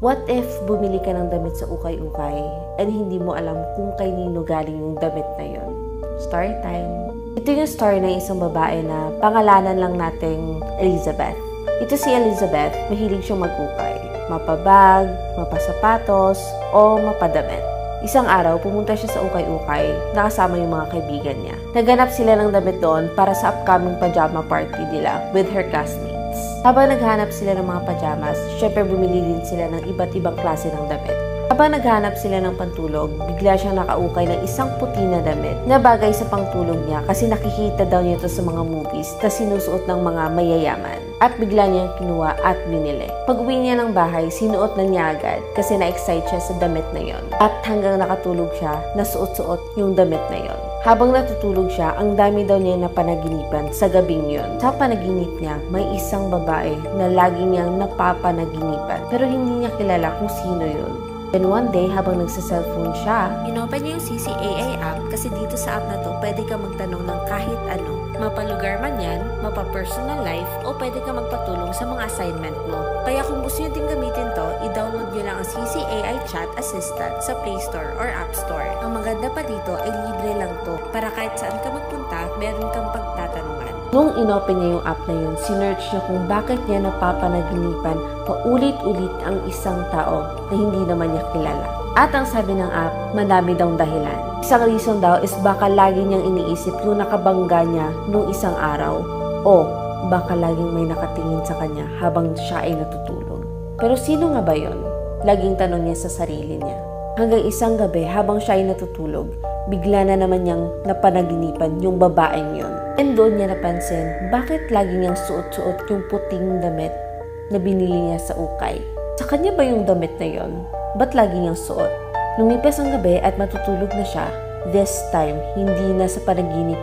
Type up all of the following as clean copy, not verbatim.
What if bumili ka ng damit sa ukay-ukay and hindi mo alam kung kanino galing yung damit na yon? Story time! Ito yung story ng isang babae na pangalanan lang nating Elizabeth. Ito si Elizabeth, mahilig siyang mag-ukay. Mapabag, mapasapatos, o mapadamit. Isang araw, pumunta siya sa ukay-ukay, nakasama yung mga kaibigan niya. Naghanap sila ng damit doon para sa upcoming pajama party nila with her classmates. Habang naghanap sila ng mga pajamas, syempre bumili din sila ng iba't ibang klase ng damit. Habang naghanap sila ng pantulog, bigla siyang nakaukay ng isang puti na damit na bagay sa pangtulog niya kasi nakikita daw niya ito sa mga movies na sinusuot ng mga mayayaman. At bigla niyang kinuha at binili. Pag-uwi niya ng bahay, sinuot na niya agad kasi na-excite siya sa damit na yon. At hanggang nakatulog siya, nasuot-suot yung damit na yon. Habang natutulog siya, ang dami daw niya napanaginipan sa gabing yon. Sa panaginip niya, may isang babae na lagi niyang napapanaginipan. Pero hindi niya kilala kung sino yun. Then one day, habang nagsa-cellphone siya, inopen niya yung CCAA app kasi dito sa app na to, pwede ka magtanong ng kahit ano. Mapalugar man yan, mapa-personal life, o pwede ka magpatulong sa mga assignment mo. Kaya kung gusto nyo din gamitin to, i-download nyo lang ang CCAI Chat Assistant sa Play Store or App Store. Ang maganda pa dito ay libre lang to, para kahit saan ka magpunta, meron kang pagtatanungan. Nung inopen niya yung app na yun, sinearch niya kung bakit niya napapanaginipan paulit-ulit ang isang tao na hindi naman niya kilala. At ang sabi ng app, madami daw dahilan. Isang reason daw is baka lagi niyang iniisip yung nakabangga niya nung isang araw o baka laging may nakatingin sa kanya habang siya ay natutulog. Pero sino nga ba yun? Laging tanong niya sa sarili niya. Hanggang isang gabi habang siya ay natutulog, bigla na naman niyang napanaginipan yung babaeng yun. And doon niya napansin, bakit lagi niyang suot-suot yung puting damit na binili niya sa ukay? Sa kanya ba yung damit na yon? Ba't lagi niyang suot? Lumipas ang gabi at matutulog na siya. This time, hindi na sa panaginip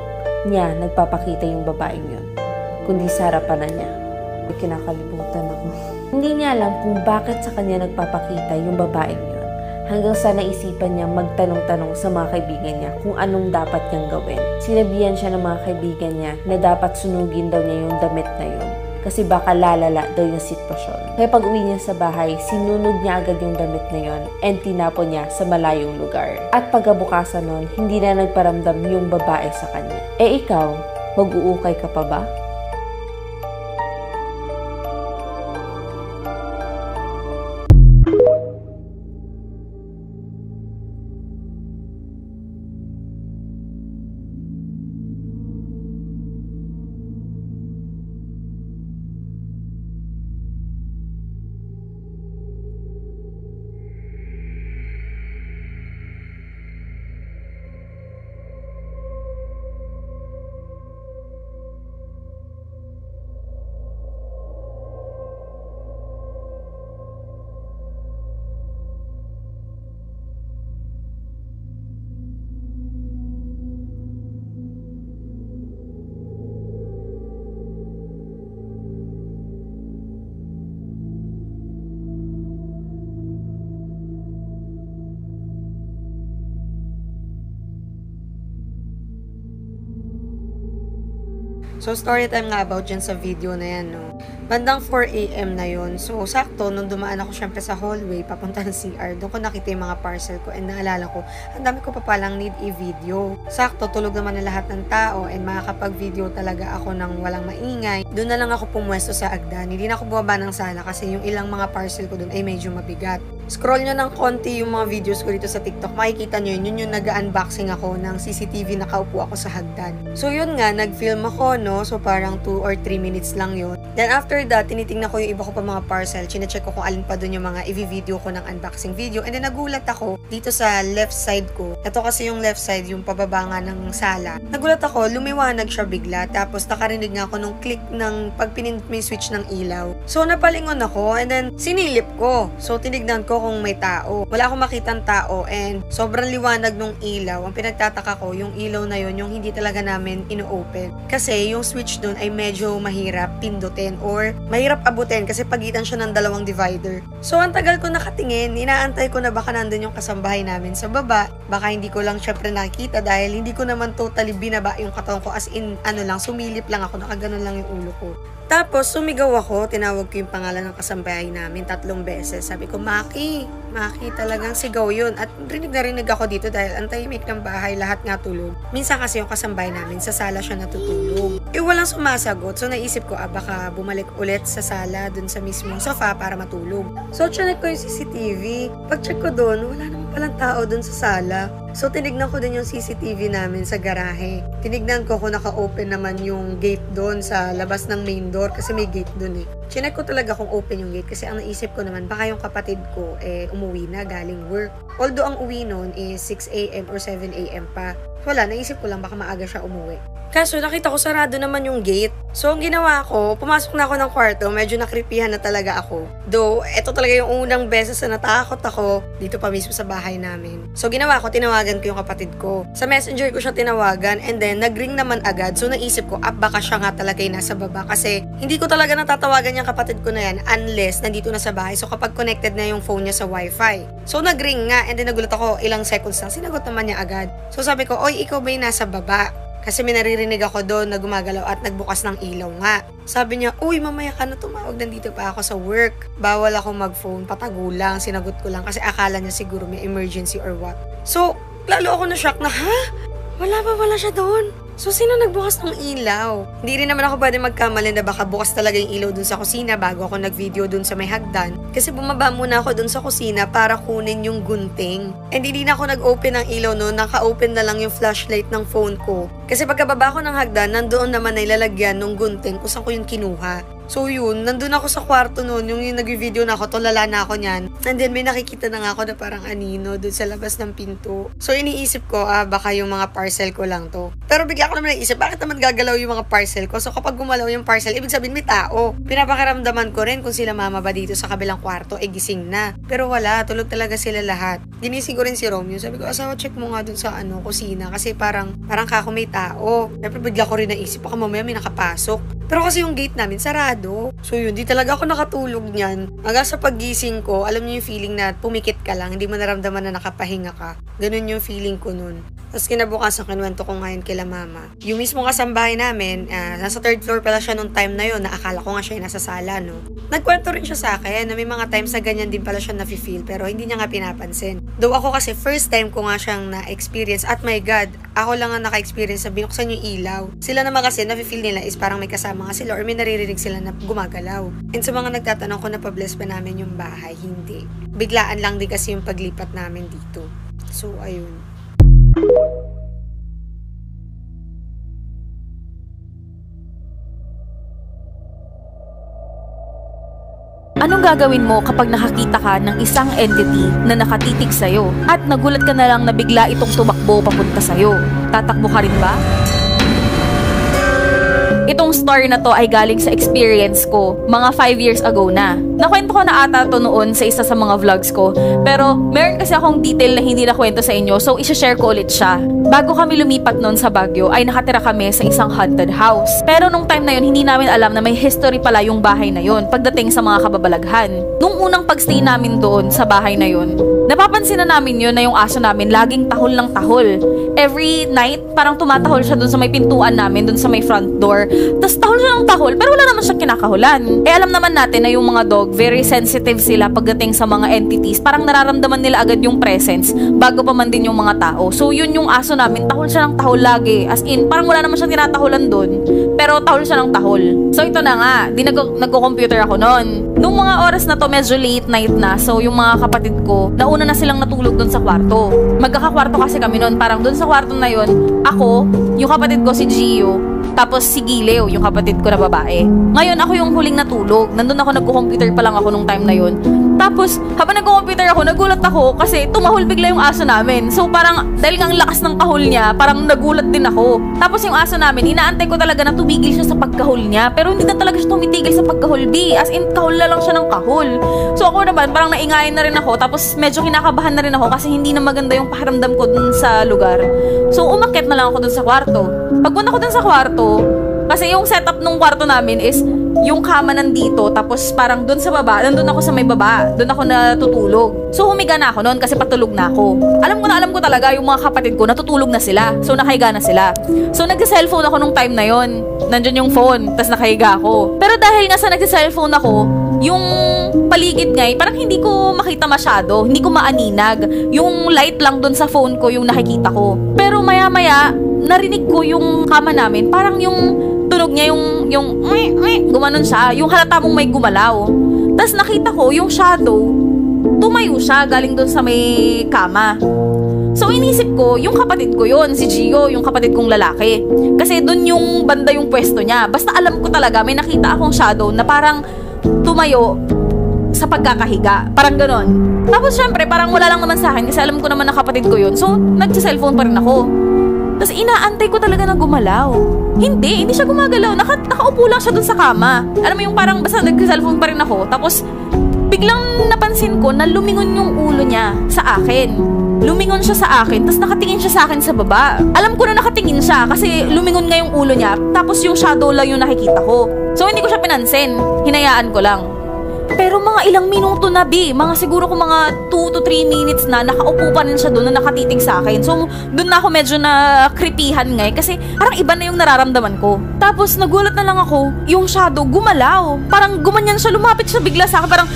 niya nagpapakita yung babaeng yun, kundi sa harapan na niya. May kinakalimutan ako. Hindi niya alam kung bakit sa kanya nagpapakita yung babaeng yun. Hanggang sa naisipan niya magtanong-tanong sa mga kaibigan niya kung anong dapat niyang gawin. Sinabihan siya ng mga kaibigan niya na dapat sunugin daw niya yung damit na yun kasi baka lalala daw yung sitwasyon. Kaya pag uwi niya sa bahay, sinunog niya agad yung damit na yun and tinapon niya sa malayong lugar. At pagkabukasan nun, hindi na nagparamdam yung babae sa kanya. Eh ikaw, mag-uukay ka pa ba? So, story time nga about dyan sa video na yan, no? Bandang 4 AM na yun. So, sakto, nung dumaan ako syempre sa hallway, papunta ng CR, doon ko nakita yung mga parcel ko and naalala ko, ang dami ko pa palang need i-video. Sakto, tulog naman na lahat ng tao and makakapag-video talaga ako ng walang maingay. Doon na lang ako pumwesto sa hagdan. Hindi na ako bumaba ng sala kasi yung ilang mga parcel ko doon ay medyo mabigat. Scroll nyo ng konti yung mga videos ko dito sa TikTok, makikita nyo yun yung nag-unboxing ako ng CCTV, nakaupo ako sa hagdan. So yun nga, nag-film ako, no? So parang 2 or 3 minutes lang yun. Then after that, tinitingnan ko yung iba ko pa mga parcel, chinecheck ko kung alin pa dun yung mga i-video ko ng unboxing video. And then nagulat ako dito sa left side ko. Ito kasi yung left side, yung pababa nga ng sala. Nagulat ako, lumiwanag siya bigla. Tapos nakarinig nga ako nung click ng pag pinindot mo yung switch ng ilaw. So napalingon ako and then sinilip ko. So tinignan ko kung may tao. Wala akong makitang tao and sobrang liwanag nung ilaw. Ang pinagtataka ko, yung ilaw na yun, yung hindi talaga namin ino-open. Kasi yung switch dun ay medyo mahirap pindutin or mahirap abutin kasi pagitan siya ng dalawang divider. So ang tagal ko nakatingin, inaantay ko na baka nandun yung kasambahay namin sa baba. Baka hindi ko lang syempre nakikita dahil hindi ko naman totally binaba yung katawan ko, as in sumilip lang ako, nakaganon lang yung ulo ko. Tapos, sumigaw ako, tinawag ko yung pangalan ng kasambahay namin 3 beses. Sabi ko, Maki, talagang sigaw yun. At rinig ako dito dahil ang tahimik ng bahay, lahat nga tulog. Minsan kasi yung kasambahay namin, sa sala siya natutulog. Walang sumasagot. So, naisip ko, baka bumalik ulit sa sala, dun sa mismong sofa para matulog. So, chinek ko yung CCTV. Pag-check ko dun, wala naman palang tao dun sa sala. So, tinignan ko din yung CCTV namin sa garahe. Tinignan ko kung naka-open naman yung gate doon sa labas ng main door kasi may gate doon eh. Chinek ko talaga kung open yung gate kasi ang naisip ko naman baka yung kapatid ko umuwi na galing work. Although ang uwi noon is 6 a.m. or 7 a.m. pa. Wala, naisip ko lang baka maaga siya umuwi. Kaso nakita ko sarado naman yung gate. So ang ginawa ko, pumasok na ako ng kwarto, medyo nakripihan na talaga ako. Though, ito talaga yung unang beses na natakot ako dito pa mismo sa bahay namin. So ginawa ko, tinawagan ko yung kapatid ko. Sa messenger ko siya tinawagan and then nagring naman agad. So naisip ko, baka siya nga talaga yung nasa baba kasi hindi ko talaga natatawagan yung kapatid ko na yan unless nandito na sa bahay. So kapag connected na yung phone niya sa wifi. So nagring nga and then nagulat ako ilang seconds lang. Sinagot naman niya agad. So sabi ko, oy, ikaw ba yung nasa baba? Kasi may naririnig ako doon na gumagalaw at nagbukas ng ilaw nga. Sabi niya, uy, mamaya ka na tumawag, nandito pa ako sa work. Bawal ako mag-phone, patago lang, sinagot ko lang kasi akala niya siguro may emergency or what. So, lalo ako na-shock na, ha? Wala siya doon. So, sino nagbukas ng ilaw? Hindi rin naman ako pwede magkamali na baka bukas talaga yung ilaw dun sa kusina bago ako nag-video dun sa may hagdan. Kasi bumaba muna ako dun sa kusina para kunin yung gunting. And hindi na ako nag-open ng ilaw noon, naka-open na lang yung flashlight ng phone ko. Kasi pagkababa ko ng hagdan, nandoon naman na ilalagyan ng gunting kung saan ko yung kinuha. So yun, nandun ako sa kwarto noon, yung nag-video na ako, tulala na ako niyan. And then may nakikita na nga ako na parang anino dun sa labas ng pinto. So iniisip ko, baka yung mga parcel ko lang to. Pero bigla ko naman naisip, bakit naman gagalaw yung mga parcel ko? So kapag gumalaw yung parcel, ibig sabihin may tao. Pinapakiramdaman ko rin kung sila mama ba dito sa kabilang kwarto, gising na. Pero wala, tulog talaga sila lahat. Ginising ko rin si Romeo. Sabi ko, asawa, check mo nga dun sa kusina. Kasi parang kako may tao. Siyempre bigla ko rin naisip, baka mamaya may nakapasok. Pero kasi yung gate namin, sarado. So yun, di talaga ako nakatulog niyan. Hanggang sa paggising ko, alam niyo yung feeling na pumikit ka lang, hindi mo naramdaman na nakapahinga ka. Ganun yung feeling ko nun. Tapos kinabukasan, kinuwento ko ngayon kila mama. Yung mismo kasambahay namin, nasa 3rd floor pala siya nung time na yun, na akala ko nga siya yung nasa sala, no? Nagkwento rin siya sa akin na may mga times na ganyan din pala siya nafe-feel, pero hindi niya nga pinapansin. Though ako kasi first time ko nga siyang na-experience, at my God, ako lang ang naka-experience na binuksan yung ilaw. Sila naman kasi nafe-feel nila is parang may kasama nga sila or may naririnig sila na gumagalaw. And sa mga nagtatanong kung napabless pa namin yung bahay, hindi. Biglaan lang din kasi yung paglipat namin dito. So, ayun. Anong gagawin mo kapag nakakita ka ng isang entity na nakatitig sa'yo at nagulat ka na lang na bigla itong tumakbo papunta sa'yo? Tatakbo ka rin ba? Itong story na to ay galing sa experience ko mga 5 years ago na. Nakwento ko na ata to noon sa isa sa mga vlogs ko. Pero meron kasi akong detail na hindi nakwento sa inyo, so isa-share ko ulit siya. Bago kami lumipat noon sa Baguio ay nakatira kami sa isang haunted house. Pero nung time na yun, hindi namin alam na may history pala yung bahay na yun pagdating sa mga kababalaghan. Nung unang pagstay namin doon sa bahay na yun, napapansin na namin yun na yung aso namin laging tahol ng tahol. Every night, parang tumatahol siya doon sa may pintuan namin, doon sa may front door. Tapos tahol siya ng tahol, pero wala naman siyang kinakahulan. Alam naman natin na yung mga dog, very sensitive sila pagdating sa mga entities. Parang nararamdaman nila agad yung presence bago pa man din yung mga tao. So yun yung aso namin, tahol siya ng tahol lagi. As in, parang wala naman siyang tinatahulan doon, pero tahol siya ng tahol. So ito na nga, nagko-computer ako noon. Nung mga oras na to, medyo late night na. So yung mga kapatid ko, nauna na silang natulog doon sa kwarto. Magkakakwarto kasi kami noon. Parang doon sa kwarto na yun, ako, yung kapatid ko si Gio, tapos si Gileo, yung kapatid ko na babae. Ngayon, ako yung huling natulog. Nandun ako, nagko-computer pa lang ako nung time na yun. Tapos, habang nag-computer ako, nagulat ako kasi tumahol bigla yung aso namin. So, parang dahil nga ang lakas ng kahol niya, parang nagulat din ako. Tapos yung aso namin, inaantay ko talaga na tumigil siya sa pagkahol niya. Pero hindi na talaga siya tumitigil sa pagkahol, B. As in, kahol na lang siya ng kahol. So, ako naman, parang naingayin na rin ako. Tapos, medyo kinakabahan na rin ako kasi hindi na maganda yung pakiramdam ko dun sa lugar. So, umakyat na lang ako dun sa kwarto. Pagpunta ko dun sa kwarto, kasi yung setup ng kwarto namin is yung kama nandito, tapos parang dun sa baba, nandun ako sa may baba, dun ako natutulog. So humiga na ako noon kasi patulog na ako. Alam ko talaga yung mga kapatid ko natutulog na sila. So nakahiga na sila. So nagsa-cellphone ako nung time na yon. Nandun yung phone, tas nakahiga ako. Pero dahil nga sa nagsa-cellphone ako, yung paligid nga, parang hindi ko makita masyado, hindi ko maaninag. Yung light lang dun sa phone ko yung nakikita ko. Pero maya-maya, narinig ko yung kama namin, parang yung tunog niya yung gumanon siya, yung halata mong may gumalaw. Tapos nakita ko yung shadow, tumayo siya galing doon sa may kama. So inisip ko, yung kapatid ko yun, si Gio, yung kapatid kong lalaki. Kasi doon yung banda yung pwesto niya. Basta alam ko talaga, may nakita akong shadow na parang tumayo sa pagkakahiga. Parang ganon. Tapos syempre, parang wala lang naman sa akin kasi alam ko naman na kapatid ko yun. So nagsa-cellphone pa rin ako. Tapos inaantay ko talaga na gumalaw. Hindi siya gumagalaw. Nakaupo lang siya dun sa kama. Alam mo yung parang basta nag-cellphone pa rin ako. Tapos biglang napansin ko na lumingon yung ulo niya sa akin. Lumingon siya sa akin, tapos nakatingin siya sa akin sa baba. Alam ko na nakatingin siya kasi lumingon nga yung ulo niya, tapos yung shadow lang yung nakikita ko. So hindi ko siya pinansin. Hinayaan ko lang. Pero mga ilang minuto na, B, mga siguro kung mga 2 to 3 minutes na, nakaupo pa rin siya doon na nakatitig sa akin. So, doon na ako medyo na creepyhan nga kasi parang iba na yung nararamdaman ko. Tapos, nagulat na lang ako, yung shadow gumalaw. Parang gumanyan siya, lumapit siya bigla sa akin, parang,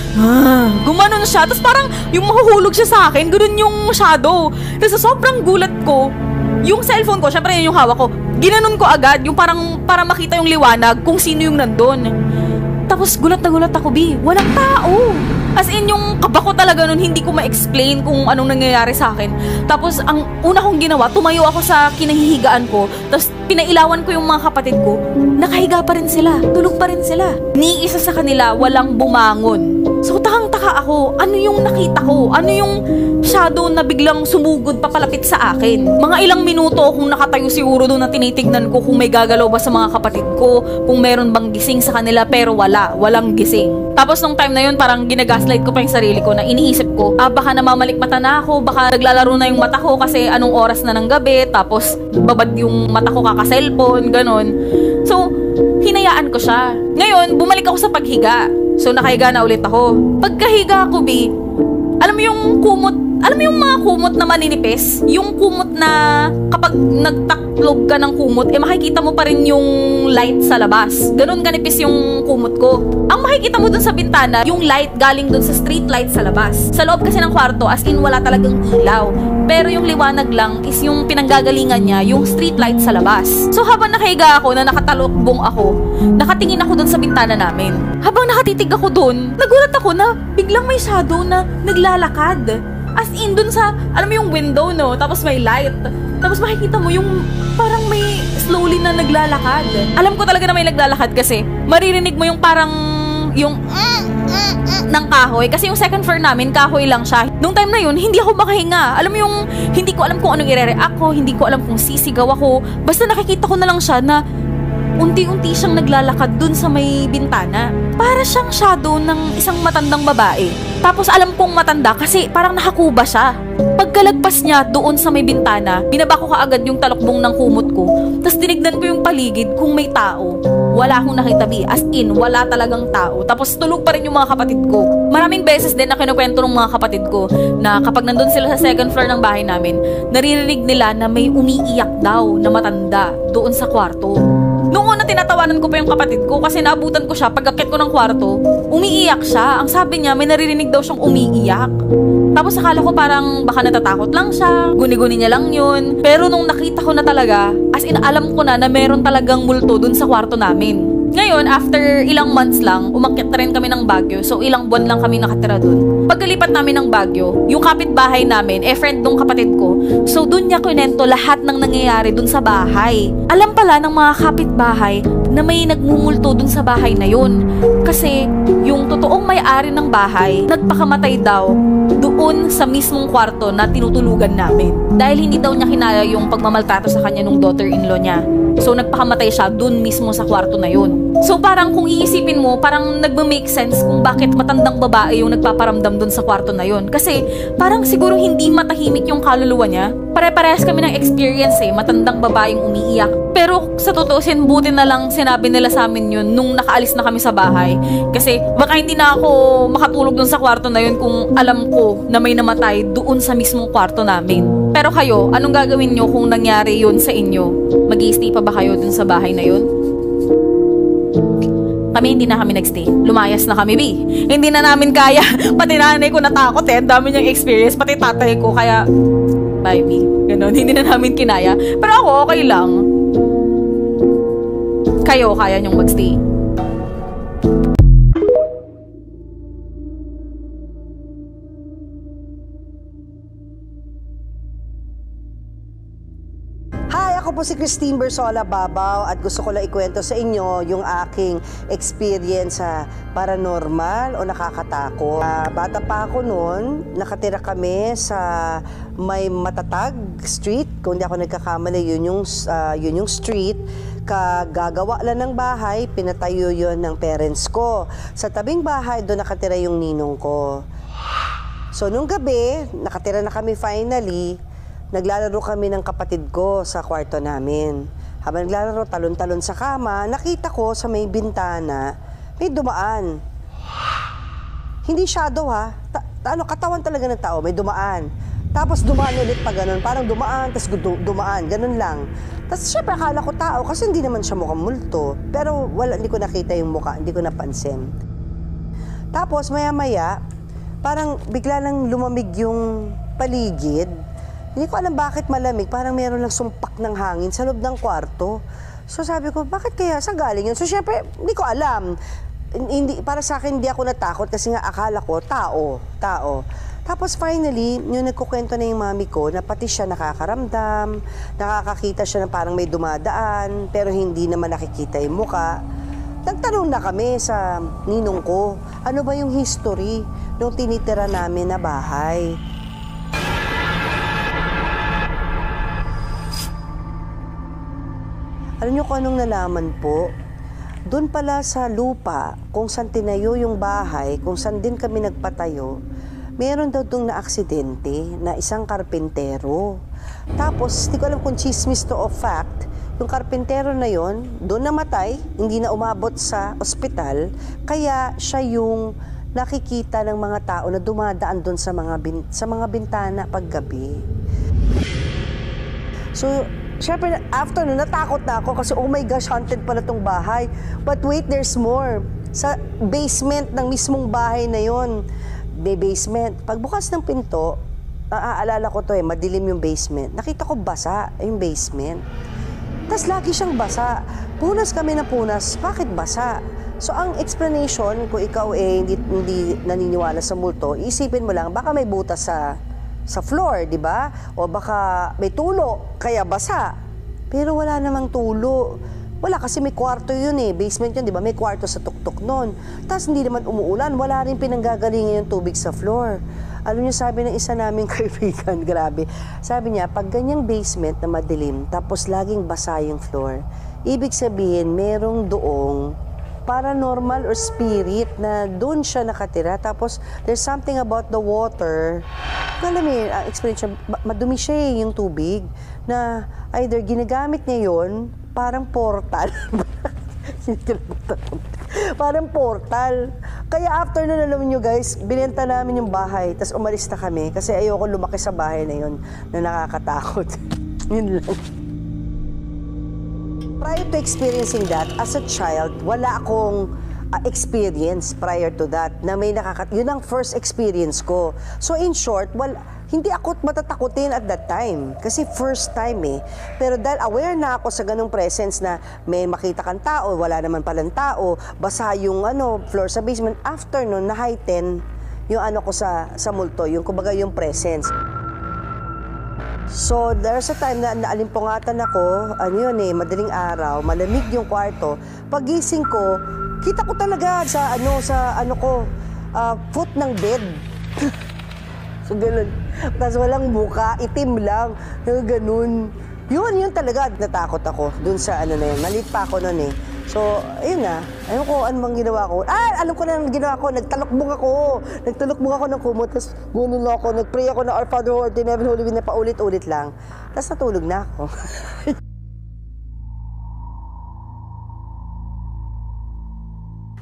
gumanon siya. Tapos parang yung mahuhulog siya sa akin, ganoon yung shadow. Tapos sobrang gulat ko, yung cellphone ko, syempre yun yung hawak ko, ginanon ko agad, yung parang para makita yung liwanag kung sino yung nandun. Tapos gulat na gulat ako, B. Walang tao. As in, yung kaba ko talaga nun, hindi ko ma-explain kung anong nangyayari sa akin. Tapos, ang una kong ginawa, tumayo ako sa kinahihigaan ko. Tapos, pinailawan ko yung mga kapatid ko. Nakahiga pa rin sila. Tulog pa rin sila. Ni isa sa kanila, walang bumangon. So, takang-taka ako. Ano yung nakita ko? Ano yung shadow na biglang sumugod papalapit sa akin? Mga ilang minuto akong nakatayo siguro doon na tinitignan ko kung may gagalaw ba sa mga kapatid ko, kung meron bang gising sa kanila, pero walang gising. Tapos nung time na yun, parang ginagaslight ko pa yung sarili ko na iniisip ko, baka namamalikmata na ako, baka naglalaro na yung mata ko kasi anong oras na ng gabi, tapos babad yung mata ko kaka-cellphone, ganon. So, hinayaan ko siya. Ngayon, bumalik ako sa paghiga. So, nakahiga na ulit ako. Pagkahiga ko, B, alam mo yung kumot, alam mo yung mga kumot na maninipis? Yung kumot na kapag nagtaklog ka ng kumot, makikita mo pa rin yung light sa labas. Ganon kanipis yung kumot ko. Ang makikita mo dun sa bintana, yung light galing dun sa street light sa labas. Sa loob kasi ng kwarto, as in wala talagang ilaw. Pero yung liwanag lang is yung pinanggagalingan niya, yung street light sa labas. So habang nakahiga ako na nakatalokbong ako, nakatingin ako dun sa bintana namin. Habang nakatitig ako dun, nagulat ako na biglang may shadow na naglalakad. As in, dun sa, alam mo yung window, no? Tapos may light. Tapos makikita mo yung parang may slowly na naglalakad. Alam ko talaga na may naglalakad kasi maririnig mo yung parang yung ng kahoy. Kasi yung second floor namin, kahoy lang siya. Nung time na yun, hindi ako makahinga. Alam mo yung, hindi ko alam kung anong i-react ko, hindi ko alam kung sisigaw ako. Basta nakikita ko na lang siya na unti-unti siyang naglalakad dun sa may bintana. Para siyang shadow ng isang matandang babae. Tapos alam kong matanda kasi parang nakakuba siya. Pagkalagpas niya doon sa may bintana, binaba ko kaagad yung talokbong ng kumot ko. Tapos tinignan ko yung paligid kung may tao. Wala akong nakita, B. As in, wala talagang tao. Tapos tulog pa rin yung mga kapatid ko. Maraming beses din na kinukwento ng mga kapatid ko na kapag nandun sila sa second floor ng bahay namin, naririnig nila na may umiiyak daw na matanda doon sa kwarto. Noong una tinatawanan ko pa yung kapatid ko kasi naabutan ko siya pag-akit ko ng kwarto, umiiyak siya. Ang sabi niya, may naririnig daw siyang umiiyak. Tapos akala ko parang baka natatakot lang siya, guni-guni niya lang yun. Pero nung nakita ko na talaga, as in alam ko na meron talagang multo dun sa kwarto namin. Ngayon, after ilang months lang, umakyat na rin kami ng Baguio. So, ilang buwan lang kami nakatira dun. Pagkalipat namin ng Baguio, yung kapitbahay namin, friend nung kapatid ko. So, dun niya kunento lahat ng nangyayari dun sa bahay. Alam pala ng mga kapitbahay na may nagmumulto dun sa bahay na yun. Kasi yung totoong may-ari ng bahay, nagpakamatay daw doon sa mismong kwarto na tinutulugan namin. Dahil hindi daw niya kinaya yung pagmamaltrato sa kanya nung daughter-in-law niya. So nagpakamatay siya doon mismo sa kwarto na yun. So parang kung iisipin mo, parang nagma-make sense kung bakit matandang babae yung nagpaparamdam doon sa kwarto na yun. Kasi parang siguro hindi matahimik yung kaluluwa niya. Pare-parehas kami ng experience matandang babaeng umiiyak. Pero sa totoosin, buti na lang sinabi nila sa amin yun nung nakaalis na kami sa bahay. Kasi baka hindi na ako makatulog dun sa kwarto na yun kung alam ko na may namatay doon sa mismong kwarto namin. Pero kayo, anong gagawin nyo kung nangyari yun sa inyo? Mag-i-stay pa ba kayo dun sa bahay na yun? Kami hindi na kami nagstay. Lumayas na kami, B. Hindi na namin kaya. Pati nanay ko natakot Ang dami niyang experience. Pati tatay ko. Kaya, bye, B. Ganon. Hindi na namin kinaya. Pero ako, okay lang. Kayo, kaya niyong magstay. Ako po si Christine Bersola Babaw at gusto ko lang ikwento sa inyo yung aking experience sa paranormal o nakakatakot. Bata pa ako noon, nakatira kami sa may Matatag Street. Kung hindi ako nagkakamali, yun yung street. Kagagawa lang ng bahay, pinatayo yun ng parents ko. Sa tabing bahay, doon nakatira yung ninong ko. So, nung gabi, nakatira na kami finally. Naglalaro kami ng kapatid ko sa kwarto namin. Habang naglalaro, talon-talon sa kama, nakita ko sa may bintana, may dumaan. Hindi shadow katawan talaga ng tao, may dumaan. Tapos dumaan ulit pa ganun, parang dumaan, tapos dumaan, ganun lang. Tapos syempre akala ko tao kasi hindi naman siya mukhang multo. Pero hindi ko nakita yung mukha, hindi ko napansin. Tapos maya-maya, parang bigla lang lumamig yung paligid. Hindi ko alam bakit malamig, parang meron lang sumpak ng hangin sa loob ng kwarto. So sabi ko, bakit kaya? Saan galing yun? So syempre, hindi ko alam. Para sa akin, hindi ako natakot kasi nga akala ko, tao. Tapos finally, yung nagkukwento na yung mami ko, na pati siya nakakaramdam, nakakakita siya na parang may dumadaan, pero hindi naman nakikita yung muka. Nagtanong na kami sa ninong ko, ano ba yung history nung tinitira namin na bahay? Alam niyo kung anong nalaman po? Doon pala sa lupa, kung saan tinayo yung bahay, kung saan din kami nagpatayo, meron daw itong na-aksidente na isang karpintero. Tapos, di ko alam kung chismis to of fact, yung karpintero na yon, doon namatay, hindi na umabot sa ospital, kaya siya yung nakikita ng mga tao na dumadaan doon sa mga bintana paggabi. So, syempre, after nun, natakot na ako kasi, oh my gosh, haunted pala tong bahay. But wait, there's more. Sa basement ng mismong bahay na yon, may basement. Pagbukas ng pinto, naaalala ko to madilim yung basement. Nakita ko basa yung basement. Tapos lagi siyang basa. Punas kami na punas. Bakit basa? So ang explanation, kung ikaw hindi naniniwala sa multo, isipin mo lang, baka may butas sa floor, di ba? O baka may tulo, kaya basa. Pero wala namang tulo. Wala kasi may kwarto yun basement yun, di ba? May kwarto sa tuktok nun. Tapos hindi naman umuulan, wala rin pinanggagalingan yung tubig sa floor. Alam niyo, sabi ng isa naming kaibigan, grabe. Sabi niya, pag ganyang basement na madilim, tapos laging basa yung floor, ibig sabihin, merong doong paranormal or spirit na doon siya nakatira. Tapos, there's something about the water. Alam mo, experience siya, madumi siya yung tubig, na either ginagamit niya yun, parang portal. Parang portal. Kaya after nun, alam nyo guys, binenta namin yung bahay, tapos umalis na kami kasi ayoko lumaki sa bahay na yun na nakakatakot. Yun lang. Prior to experiencing that, as a child, wala akong experience prior to that na may yun ang first experience ko. So in short, hindi ako matatakutin at that time kasi first time Pero dahil aware na ako sa ganung presence na may makita kang tao, wala naman palang tao, basa yung floor sa basement, after nun na-heighten yung ko sa multo, yung kumbaga yung presence. So, there's a time na naalimpungatan ako, ano yun madaling araw, malamig yung kwarto. Pagising ko, kita ko talaga sa foot ng bed. So, ganun. Tapos walang buka, itim lang, ganun. Yun talaga, natakot ako dun sa na yun. Maliit pa ako nun So, ayun na. Ayun ko, ano bang ginawa ko? Alam ko na ang ginawa ko. Nagtalukbong ako ng kumot. Tapos, gunulo ako. Nagpray ako na Our Father who art in heaven, holy na paulit-ulit lang. Tapos, natulog na ako.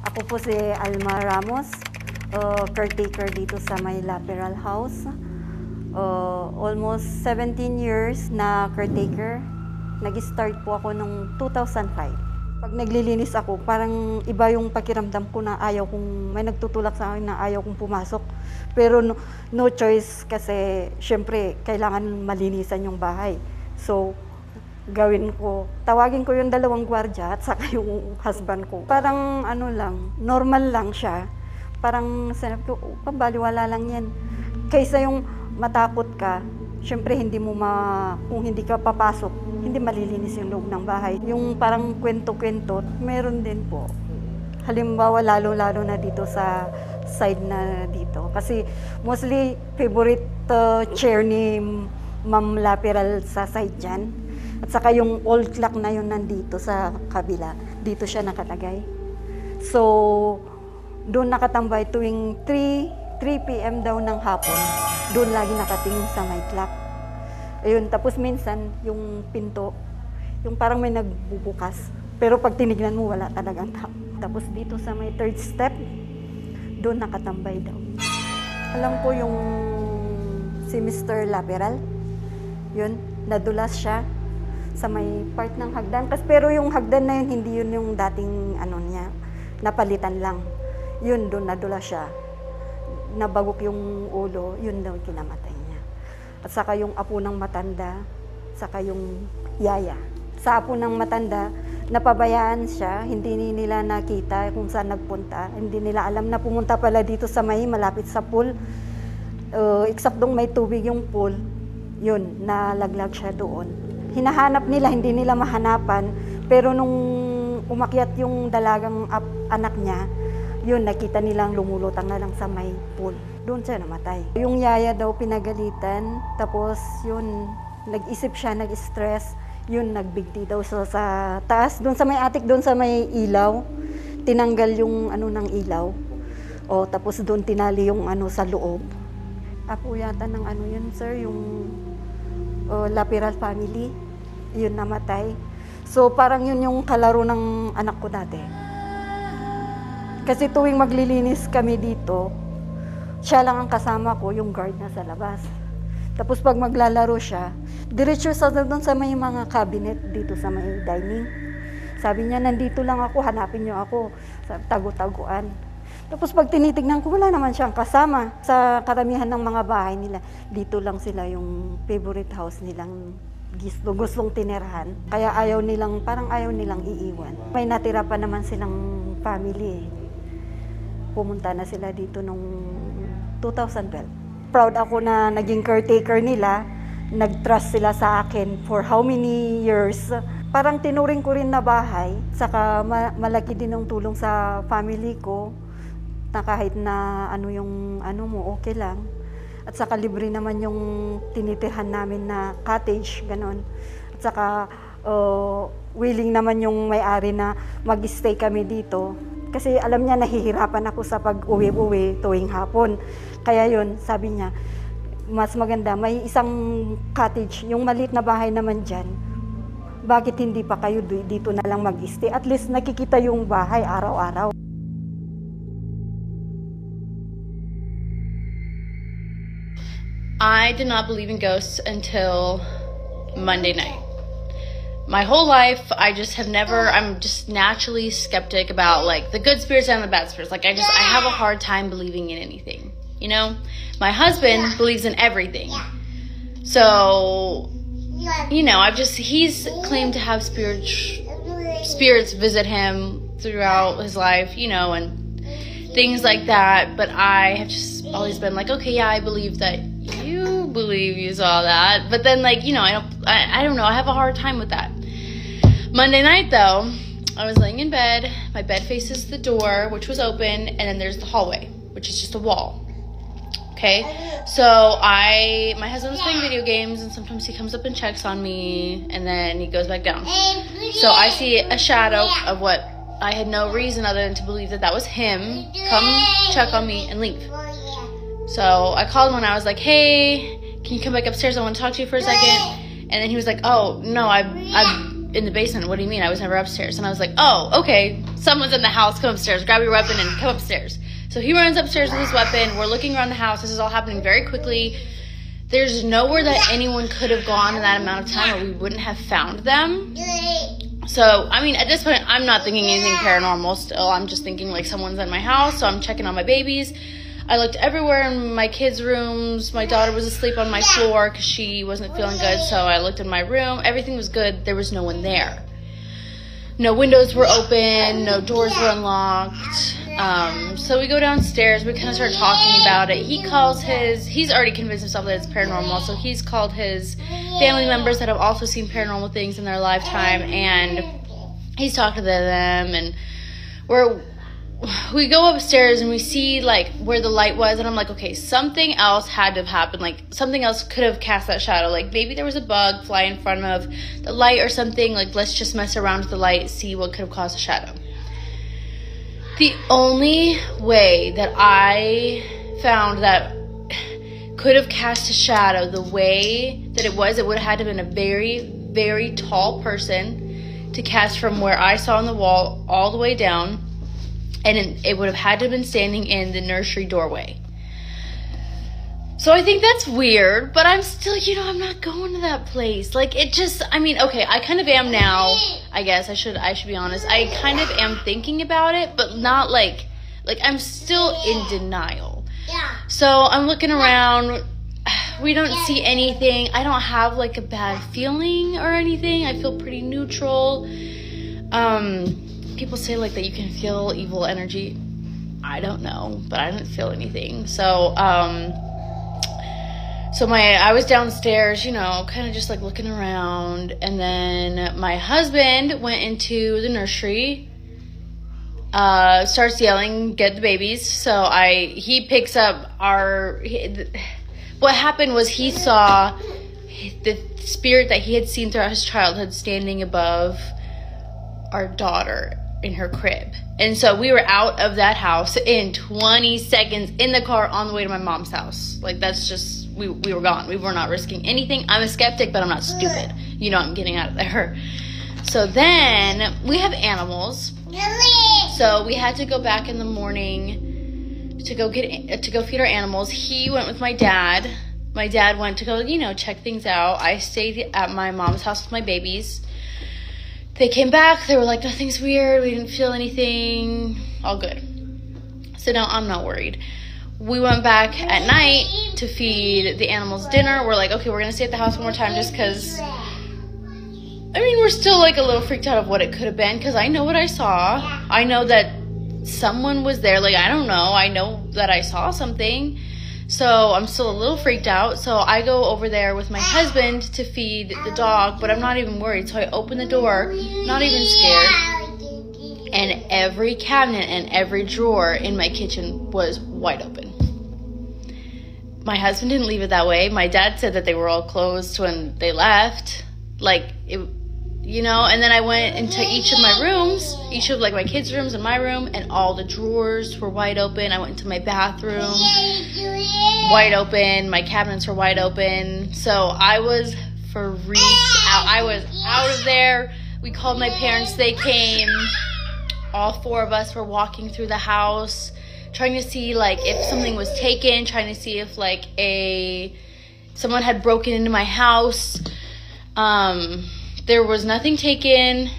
Ako po si Alma Ramos, caretaker dito sa may Laperal House. Almost 17 years na caretaker. Nag-start po ako noong 2005. Pag naglilinis ako, parang iba yung pakiramdam ko na may nagtutulak sa akin na ayaw kong pumasok. Pero no choice kasi syempre kailangan malinisan yung bahay. So, tawagin ko yung 2 gwardiya at saka yung husband ko. Parang normal lang siya. Parang sinabi ko, pambaliwala lang yan. Kaysa yung matakot ka, syempre kung hindi ka papasok, hindi malilinis yung loob ng bahay. Yung parang kwento-kwento, meron din po. Halimbawa, lalo-lalo na dito sa side na dito. Kasi mostly, favorite chair ni Ma'am Laperal sa side dyan. At saka yung old clock na yun nandito sa kabila. Dito siya nakalagay. So, doon nakatambay tuwing 3 p.m. daw ng hapon. Doon lagi nakatingin sa my clock. Ayun, tapos minsan, yung pinto, yung parang may nagbubukas. Pero pag tinignan mo, wala talagang tao. Tapos dito sa may 3rd step, doon nakatambay daw. Alam ko yung si Mr. Laperal, yun, nadulas siya sa may part ng hagdan. Pero yung hagdan na yun, hindi yun yung dating niya, napalitan lang. Yun, doon nadulas siya. Nabagok yung ulo, yun daw kinamatay niya. At saka yung apo ng matanda, saka yung yaya. Sa apo ng matanda, napabayaan siya, hindi nila nakita kung saan nagpunta. Hindi nila alam na pumunta pala dito sa malapit sa pool. Except dong may tubig yung pool, yun, nalaglag siya doon. Hinahanap nila, hindi nila mahanapan, pero nung umakyat yung dalagang anak niya, yun, nakita nilang lumulutang na lang sa may pool. Doon siya namatay. Yung yaya daw pinagalitan, tapos yun, nag-isip siya, nag-stress, yun, nagbigti daw sa taas. Doon sa may attic, doon sa may ilaw, tinanggal yung ng ilaw. Tapos doon tinali yung sa loob. Apo yata ng yun, sir, yung Laperal family, yun namatay. So parang yun yung kalaro ng anak ko dati. Kasi tuwing maglilinis kami dito, siya lang ang kasama ko, yung guard na sa labas. Tapos pag maglalaro siya, diretso sa doon sa may mga cabinet dito sa may dining. Sabi niya, nandito lang ako, hanapin niyo ako sa tago-taguan. Tapos pag tinitignan ko, wala naman siyang kasama. Sa karamihan ng mga bahay nila, dito lang sila yung favorite house nilang gustong tinirahan. Kaya parang ayaw nilang iiwan. May natira pa naman silang family. Pumunta na sila dito nung 2012. Proud ako na naging caretaker nila. Nag-trust sila sa akin for how many years. Parang tinuring ko rin na bahay. Saka malaki din ang tulong sa family ko. Na kahit na okay lang. At saka libre naman yung tinitirhan namin na cottage, ganon. At saka willing naman yung may-ari na mag-stay kami dito. Kasi alam niya nahihirapan ako sa pag-uwi-uwi tuwing hapon. Kaya yun, sabi niya, mas maganda, may isang cottage, yung maliit na bahay naman dyan. Bakit hindi pa kayo dito na lang mag-stay? At least nakikita yung bahay araw-araw. I did not believe in ghosts until Monday night. My whole life, I'm just naturally skeptic about like the good spirits and the bad spirits. Like I have a hard time believing in anything, you know? My husband believes in everything. So, you know, he's claimed to have spirits visit him throughout his life, you know, and things like that. But I have just always been like, okay, yeah, I believe that you don't believe you saw that. But then, like, you know, I don't know. I have a hard time with that. Monday night, though, I was laying in bed. My bed faces the door, which was open, and then there's the hallway, which is just a wall. Okay, so my husband was playing video games, and sometimes he comes up and checks on me, and then he goes back down. So I see a shadow of what I had no reason other than to believe that was him come check on me and leave. So I called him and I was like, hey, can you come back upstairs? I want to talk to you for a second. And then he was like, oh, no, I'm in the basement. What do you mean? I was never upstairs. And I was like, oh, okay, someone's in the house. Come upstairs. Grab your weapon and come upstairs. So he runs upstairs with his weapon. We're looking around the house. This is all happening very quickly. There's nowhere that anyone could have gone in that amount of time or we wouldn't have found them. So, I mean, at this point, I'm not thinking anything paranormal still. I'm just thinking like someone's in my house, so I'm checking on my babies. I looked everywhere in my kids' rooms. My daughter was asleep on my floor because she wasn't feeling good, so I looked in my room. Everything was good. There was no one there. No windows were open. No doors were unlocked. So we go downstairs. We kind of start talking about it. He's already convinced himself that it's paranormal, so he's called his family members that have also seen paranormal things in their lifetime, and he's talking to them, and we go upstairs and we see like where the light was, and I'm like, okay, something else had to have happened. Like something else could have cast that shadow. Like maybe there was a bug fly in front of the light or something. Like let's just mess around with the light, see what could have caused the shadow. The only way that I found that could have cast a shadow the way that it would have had to have been a very, very tall person to cast from where I saw on the wall all the way down. And it would have had to have been standing in the nursery doorway. So I think that's weird, but I'm still, I'm not going to that place. Like, it just, I mean, okay, I kind of am now, I guess, I should be honest. I kind of am thinking about it, but not like I'm still in denial. So I'm looking around, we don't see anything. I don't have like a bad feeling or anything. I feel pretty neutral. People say like that you can feel evil energy. I don't know, but I didn't feel anything. So I was downstairs, kind of just like looking around, and then my husband went into the nursery, starts yelling, "Get the babies!" So he picks up what happened was he saw the spirit that he had seen throughout his childhood standing above our daughter in her crib. And so we were out of that house in 20 seconds in the car on the way to my mom's house. Like that's just, we were gone. We were not risking anything. I'm a skeptic, but I'm not stupid. I'm getting out of there. So then we have animals. So we had to go back in the morning to go feed our animals. He went with my dad. My dad went to go, check things out. I stayed at my mom's house with my babies. They came back, they were like, nothing's weird, we didn't feel anything, all good. So now I'm not worried. We went back at night to feed the animals dinner. We're like, okay, we're gonna stay at the house one more time just because, we're still like a little freaked out of what it could have been, because I know what I saw. I know that someone was there, like, I don't know, I know that I saw something. So I'm still a little freaked out. So I go over there with my husband to feed the dog, but I'm not even worried. So I open the door, not even scared. And every cabinet and every drawer in my kitchen was wide open. My husband didn't leave it that way. My dad said that they were all closed when they left. And then I went into each of my rooms, each of like my kids' rooms and my room, and all the drawers were wide open. I went into my bathroom, wide open. My cabinets were wide open. So I was freaked out. I was out of there. We called my parents. They came. All four of us were walking through the house, trying to see like if something was taken, trying to see if like someone had broken into my house. There was nothing taken.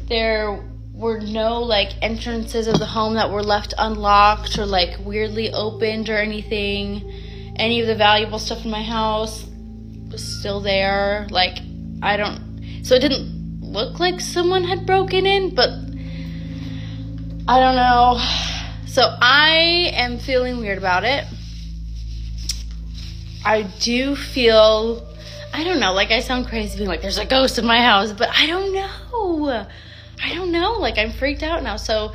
There were no like entrances of the home that were left unlocked or like weirdly opened or anything. Any of the valuable stuff in my house was still there. So it didn't look like someone had broken in, but I don't know. So I am feeling weird about it. I do feel, I don't know, like I sound crazy being like, there's a ghost in my house, but I don't know. Like I'm freaked out now. So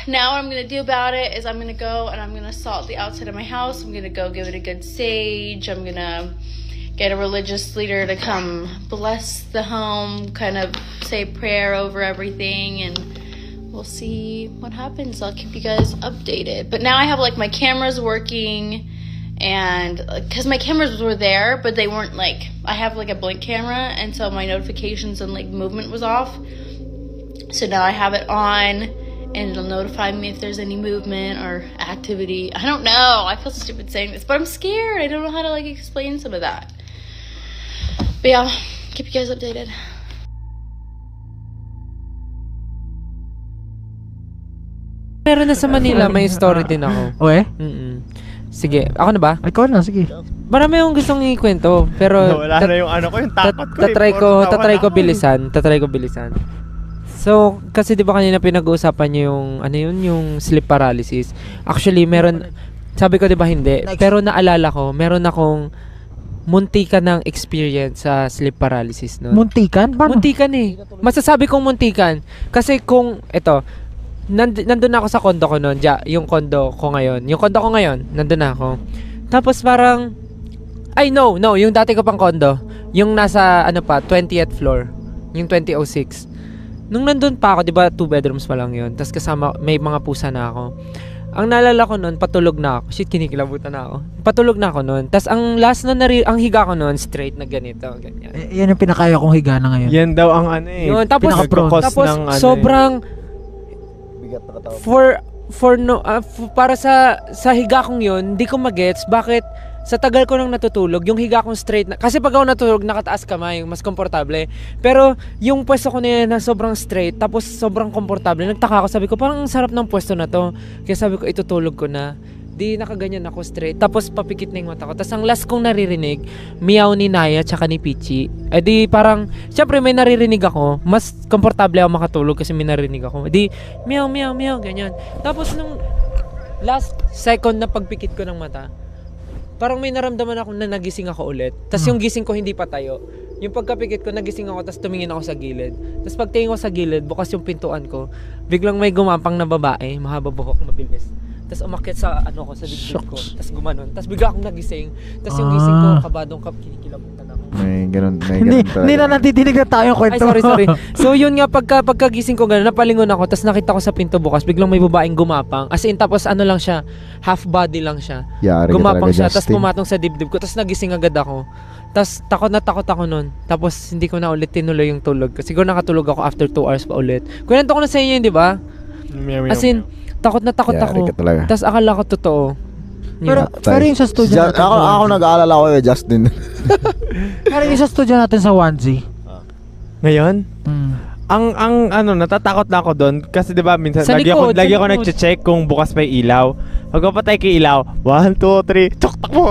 now what I'm gonna do about it is I'm gonna go and I'm gonna salt the outside of my house. I'm gonna go give it a good sage. I'm gonna get a religious leader to come bless the home, kind of say a prayer over everything, and we'll see what happens. I'll keep you guys updated. But now I have like my cameras working, and because my cameras were there but they weren't like, I have like a blink camera, and so my notifications and like movement was off. So now I have it on and it'll notify me if there's any movement or activity. I don't know, I feel stupid saying this, but I'm scared. I don't know how to like explain some of that. But yeah, keep you guys updated. Meron na sa Manila, may story din ako. Okay? Sige, ako na ba? Ikaw na, sige. Marami akong gustong ikwento, pero Wala na yung ano ko, yung takot ko. tatry ko bilisan. So, kasi 'di ba kanina pinag-uusapan niyo yung yung sleep paralysis. Actually, meron, sabi ko 'di ba hindi, pero naalala ko, meron akong muntikan ng experience sa sleep paralysis noon. Muntikan? Paano? Muntikan eh. Masasabi kong muntikan kasi kung nandun ako sa condo ko noon, yung condo ko ngayon. Yung condo ko ngayon, nandun ako. Tapos parang yung dati ko pang condo, yung nasa 20th floor, yung 2006. Nung nandun pa ako, 'di ba, 2 bedrooms pa lang 'yon. Tapos kasama may mga pusa na ako. Ang naalala ko noon, patulog na ako. Shit, kinikilabutan na ako. Patulog na ako noon. Tapos ang last na ang higa ko noon, straight na ganito, ganyan. Yan yung pinakaya kong higa na ngayon. Yan daw ang Yun, tapos ng sobrang para sa higa kong yun, hindi ko magets bakit sa tagal ko nang natutulog, yung higa kong straight na, kasi pag ako natulog, nakataas kamay, mas komportable. Pero yung pwesto ko na yan na sobrang straight, tapos sobrang komportable, nagtaka ako, sabi ko, parang ang sarap ng pwesto na to. Kaya sabi ko, itutulog ko na. Di nakaganyan ako straight, tapos papikit na yung mata ko. Tapos ang last kong naririnig, meow ni Naya tsaka ni Pichi. Di parang, syempre may naririnig ako, mas komportable ako makatulog kasi may naririnig ako. Di meow, meow, meow, ganyan. Tapos nung last second na pagpikit ko ng mata, parang may naramdaman ako na nagising ako ulit. Tapos yung gising ko hindi pa tayo. Yung pagkapikit ko, nagising ako, tapos tumingin ako sa gilid. Tapos pagtingin ko sa gilid, bukas yung pintuan ko, biglang may gumapang na babae, mahaba buhok, mabilis. Tapos umakyat sa sa dibdib ko. Tapos gumanon. Tapos bigla akong nagising. Tapos yung gising ko, kabadong kinikilabutan ako. May ganun Hindi na natidinig na tayo kwento. Ay, sorry. So yun nga, pagkagising ko gano'n, napalingon ako, tapos nakita ko sa pinto bukas, biglang may babaeng gumapang. As in, tapos lang siya, half body lang siya. Yari gumapang siya, Justin. tapos pumatong sa dibdib ko, tapos nagising agad ako. Tapos takot ako nun. Tapos hindi ko na ulit tinuloy yung tulog. Siguro nakatulog ako after 2 hours pa ulit. Kwento ko na sa inyo yun, di ba? As in, takot na takot ako. Tapos akala ko totoo. Pero yung sa studio natin. Ako nag-aalala ko kay Justin. Pero yung sa studio natin sa 1Z. Ngayon? Ang natatakot na ako doon kasi 'di ba minsan lagi ako nagche-check kung bukas pa 'yung ilaw. Pag papatay kay ilaw, 1 2 3, tok takbo.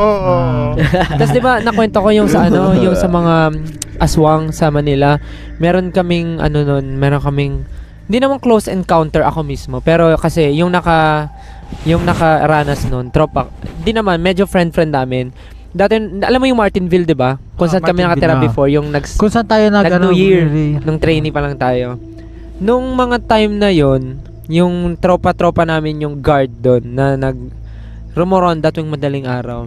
Tapos 'di ba nakwento ko yung sa yung sa mga aswang sa Manila. Meron kaming hindi naman close encounter ako mismo, pero kasi yung nakaranas noon, tropa. Hindi naman, medyo friend namin. Dati, alam mo yung Martinville, di ba? Kung saan kami nakatira before, yung kung saan tayo New Year, nung trainee pa lang tayo. Nung mga time na yon, yung tropa namin, yung guard doon, na rumoronda tuwing madaling araw.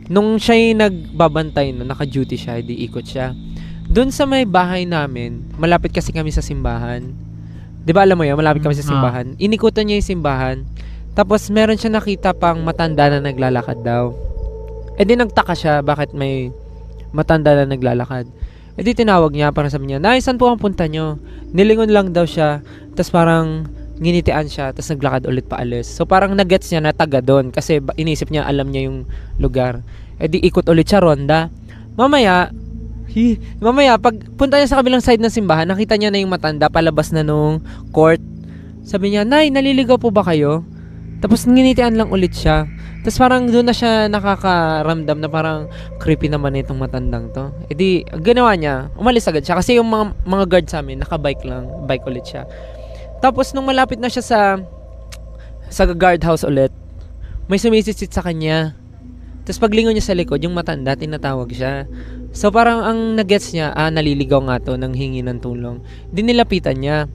Nung siya'y nagbabantay, naka-duty siya, di ikot siya. Doon sa may bahay namin, malapit kasi kami sa simbahan. Di ba alam mo yun, malapit kami sa simbahan. Inikutan niya yung simbahan. Tapos meron siya nakita pang matanda na naglalakad daw. Di nagtaka siya bakit may matanda na naglalakad. Di tinawag niya, parang sabi niya, "Nay, saan po ang punta nyo?" Nilingon lang daw siya. Tapos parang nginitian siya, tapos naglakad ulit paalis. So parang nagets niya na taga doon kasi inisip niya alam niya yung lugar. Di ikot ulit siya, ronda. Mamaya pag punta niya sa kabilang side ng simbahan, nakita niya na yung matanda palabas na nung court. Sabi niya, "Nay, naliligaw po ba kayo?" Tapos nginitian lang ulit siya. Tapos parang doon na siya nakakaramdam na parang creepy naman itong matandang to. Di ginawa niya, umalis agad siya kasi yung mga guard sa amin nakabike lang, bike ulit siya. Tapos nung malapit na siya sa guard house ulit, may sumisit sa kanya. Tapos paglingon niya sa likod, yung matanda, tinatawag siya. So parang ang nagets niya, naliligaw nga to, nang hingi ng tulong. Di nilapitan niya.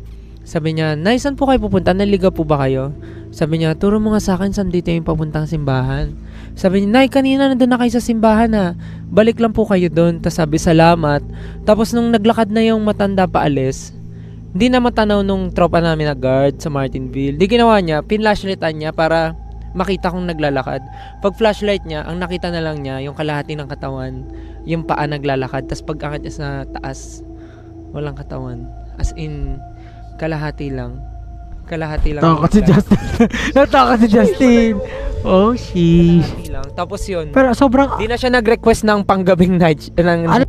Sabi niya, Nay, saan po kayo pupunta? Naligaw po ba kayo? Sabi niya, turo mo nga sa akin saan dito yung papuntang simbahan. Sabi niya, Nay, kanina nandun na kayo sa simbahan ha. Balik lang po kayo doon. Tapos sabi, salamat. Tapos nung naglakad na yung matanda paalis, hindi na matanaw nung tropa namin na guard sa Martinville. Di ginawa niya, pinlashlightan niya para makita kong naglalakad. Pag flashlight niya, ang nakita na lang niya, yung kalahati ng katawan, yung paa naglalakad. Tapos pag akit niya sa taas, walang katawan. As in, kalahati lang. Kalahati lang. Takot si Justin. Natakot si Justin. Oh, sheesh. Kalahati lang. Tapos yun. Pero sobrang... Di na siya nag-request ng panggabing night. Ano